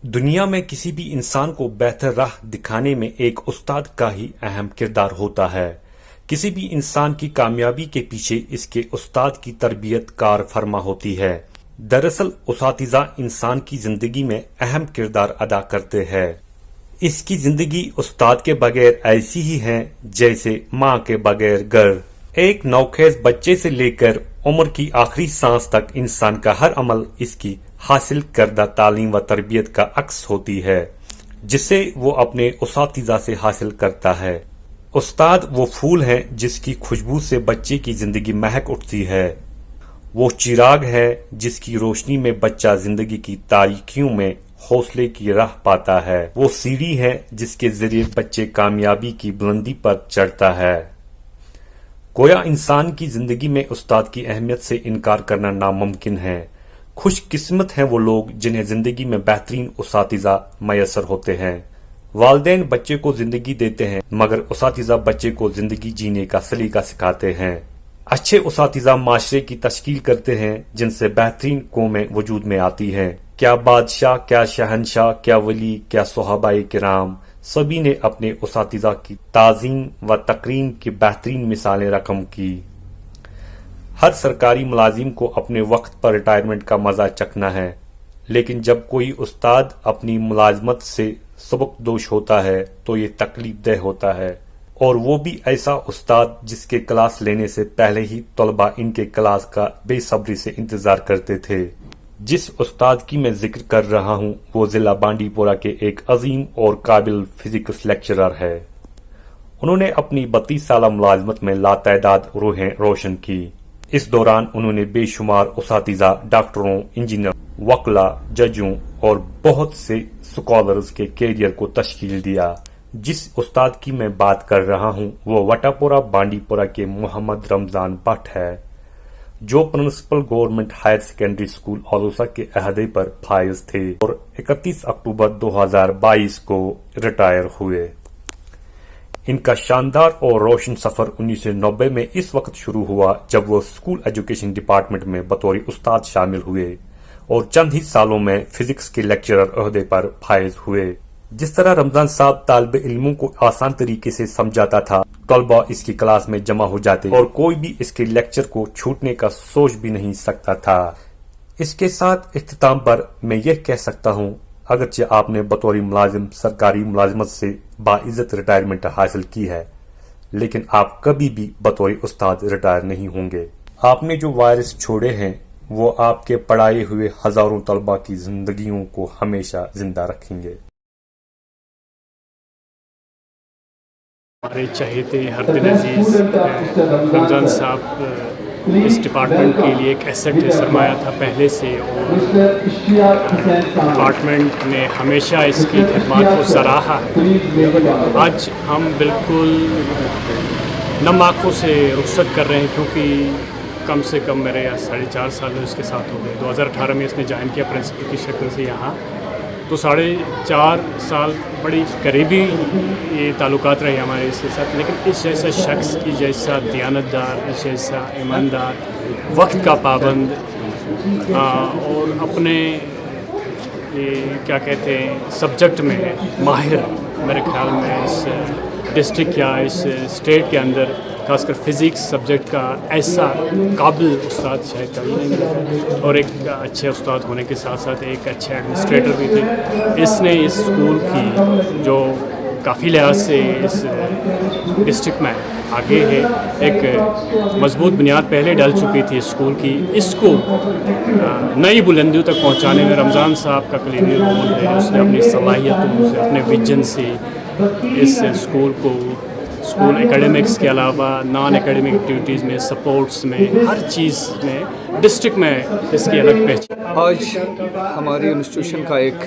دنیا میں کسی بھی انسان کو بہتر راہ دکھانے میں ایک استاد کا ہی اہم کردار ہوتا ہے۔ کسی بھی انسان کی کامیابی کے پیچھے اس کے استاد کی تربیت کار فرما ہوتی ہے۔ دراصل اساتذہ انسان کی زندگی میں اہم کردار ادا کرتے ہیں۔ اس کی زندگی استاد کے بغیر ایسی ہی ہے جیسے ماں کے بغیر گھر۔ ایک نوخیز بچے سے لے کر عمر کی آخری سانس تک انسان کا ہر عمل اس کی حاصل کردہ تعلیم و تربیت کا عکس ہوتی ہے، جسے وہ اپنے اساتذہ سے حاصل کرتا ہے۔ استاد وہ پھول ہے جس کی خوشبو سے بچے کی زندگی مہک اٹھتی ہے۔ وہ چراغ ہے جس کی روشنی میں بچہ زندگی کی تاریکیوں میں حوصلے کی راہ پاتا ہے۔ وہ سیڑھی ہے جس کے ذریعے بچے کامیابی کی بلندی پر چڑھتا ہے۔ گویا انسان کی زندگی میں استاد کی اہمیت سے انکار کرنا ناممکن ہے۔ خوش قسمت ہیں وہ لوگ جنہیں زندگی میں بہترین اساتذہ میسر ہوتے ہیں۔ والدین بچے کو زندگی دیتے ہیں مگر اساتذہ بچے کو زندگی جینے کا سلیقہ سکھاتے ہیں۔ اچھے اساتذہ معاشرے کی تشکیل کرتے ہیں جن سے بہترین قومیں وجود میں آتی ہیں۔ کیا بادشاہ، کیا شہنشاہ، کیا ولی، کیا صحابہ کرام، سبھی نے اپنے اساتذہ کی تعظیم و تکریم کی بہترین مثالیں رقم کی۔ ہر سرکاری ملازم کو اپنے وقت پر ریٹائرمنٹ کا مزہ چکھنا ہے، لیکن جب کوئی استاد اپنی ملازمت سے سبکدوش ہوتا ہے تو یہ تکلیف دہ ہوتا ہے، اور وہ بھی ایسا استاد جس کے کلاس لینے سے پہلے ہی طلباء ان کے کلاس کا بے صبری سے انتظار کرتے تھے۔ جس استاد کی میں ذکر کر رہا ہوں وہ ضلع بانڈی پورہ کے ایک عظیم اور قابل فزکس لیکچرر ہے۔ انہوں نے اپنی 32 سالہ ملازمت میں لاتعداد روحیں روشن کی۔ اس دوران انہوں نے بے شمار اساتذہ، ڈاکٹروں، انجینئر، وکلاء، ججوں اور بہت سے سکالرز کے کیریئر کو تشکیل دیا۔ جس استاد کی میں بات کر رہا ہوں وہ وٹا پورہ بانڈی پورہ کے محمد رمضان بٹ ہے، جو principal government higher secondary school Alusa کے عہدے پر فائز تھے اور 31 اکتوبر 2022 کو ریٹائر ہوئے۔ ان کا شاندار اور روشن سفر 1990 میں اس وقت شروع ہوا جب وہ اسکول ایجوکیشن ڈپارٹمنٹ میں بطور استاد شامل ہوئے اور چند ہی سالوں میں فزکس کے لیکچرر عہدے پر فائز ہوئے۔ جس طرح رمضان صاحب طالب علموں کو آسان طریقے سے سمجھاتا تھا، طلباء اس کی کلاس میں جمع ہو جاتے اور کوئی بھی اس کے لیکچر کو چھوٹنے کا سوچ بھی نہیں سکتا تھا۔ اس کے ساتھ اختتام پر میں یہ کہہ سکتا ہوں، اگرچہ آپ نے بطور ملازم سرکاری ملازمت سے باعزت ریٹائرمنٹ حاصل کی ہے، لیکن آپ کبھی بھی بطور استاد ریٹائر نہیں ہوں گے۔ آپ نے جو وائرس چھوڑے ہیں وہ آپ کے پڑھائے ہوئے ہزاروں طلباء کی زندگیوں کو ہمیشہ زندہ رکھیں گے۔ ہمارے چہیتے ہردل عزیز رمضان صاحب اس ڈپارٹمنٹ کے لیے ایک ایسٹ سرمایہ تھا پہلے سے، اور ڈپارٹمنٹ نے ہمیشہ اس کی خدمات کو سراہا ہے۔ آج ہم بالکل نم آنکھوں سے رخصت کر رہے ہیں کیونکہ کم سے کم میرے 4.5 سال اس کے ساتھ ہو گئے۔ 2018 میں اس نے جوائن کیا پرنسپل کی شکل سے یہاں، تو 4.5 سال بڑی قریبی یہ تعلقات رہے ہمارے اس کے ساتھ، لیکن اس جیسا شخص، اس جیسا دیانتدار، اس جیسا ایماندار، وقت کا پابند اور اپنے کیا کہتے ہیں سبجیکٹ میں ماہر، میرے خیال میں اس ڈسٹرکٹ یا اس اسٹیٹ کے اندر خاص کر فزکس سبجیکٹ کا ایسا قابل استاد شاید کبھی نہیں ملا، اور ایک اچھے استاد ہونے کے ساتھ ساتھ ایک اچھے ایڈمنسٹریٹر بھی تھے۔ اس نے اس اسکول کی جو کافی لحاظ سے اس ڈسٹرکٹ میں آگے ہے، ایک مضبوط بنیاد پہلے ڈال چکی تھی اسکول کی، اس کو نئی بلندیوں تک پہنچانے میں رمضان صاحب کا کلیدی رول ہے۔ اس نے اپنی صلاحیتوں سے، اپنے ویژن سے اس اسکول کو، اسکول اکیڈمکس کے علاوہ نان اکیڈمک ایکٹیویٹیز میں، سپورٹس میں، ہر چیز میں ڈسٹرکٹ میں اس کی الگ پہچان۔ آج ہماری انسٹیٹیوشن کا ایک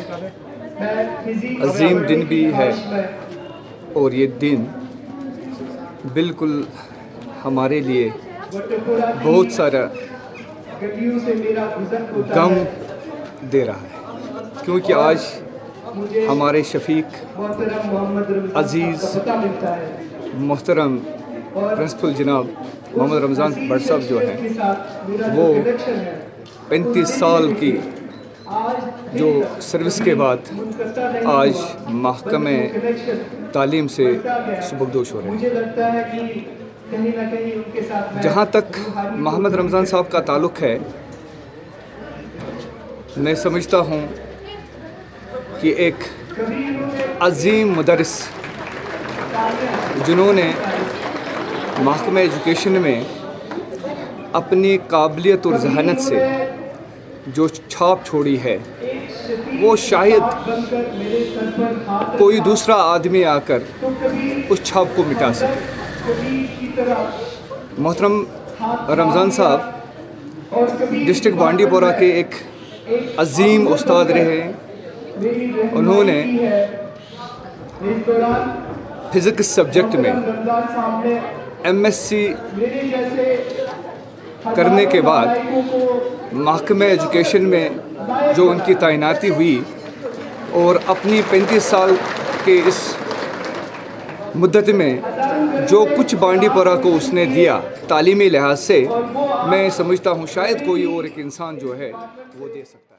عظیم دن بھی ہے، اور یہ دن بالکل ہمارے لیے بہت سارا غم دے رہا ہے، کیونکہ آج ہمارے شفیق عزیز محترم پرنسپل جناب محمد رمضان بٹ صاحب جو ہیں، وہ 35 سال کی جو سروس کے بعد آج محکمہ تعلیم سے سبکدوش ہو رہے ہیں۔ جہاں تک محمد رمضان صاحب کا تعلق ہے، میں سمجھتا ہوں کہ ایک عظیم مدرس جنہوں نے محکمہ ایجوکیشن میں اپنی قابلیت اور ذہانت سے جو چھاپ چھوڑی ہے، وہ شاید کوئی دوسرا آدمی آ کر اس چھاپ کو مٹا سکے۔ محترم رمضان صاحب ڈسٹرکٹ بانڈی پورہ کے ایک عظیم استاد رہے ہیں۔ انہوں نے فزکس سبجیکٹ میں MSc کرنے کے بعد محکمہ ایجوکیشن میں جو ان کی تعیناتی ہوئی اور اپنی 35 سال کے اس مدت میں جو کچھ بانڈی پورہ کو اس نے دیا تعلیمی لحاظ سے، میں سمجھتا ہوں شاید کوئی اور ایک انسان جو ہے وہ دے سکتا ہے۔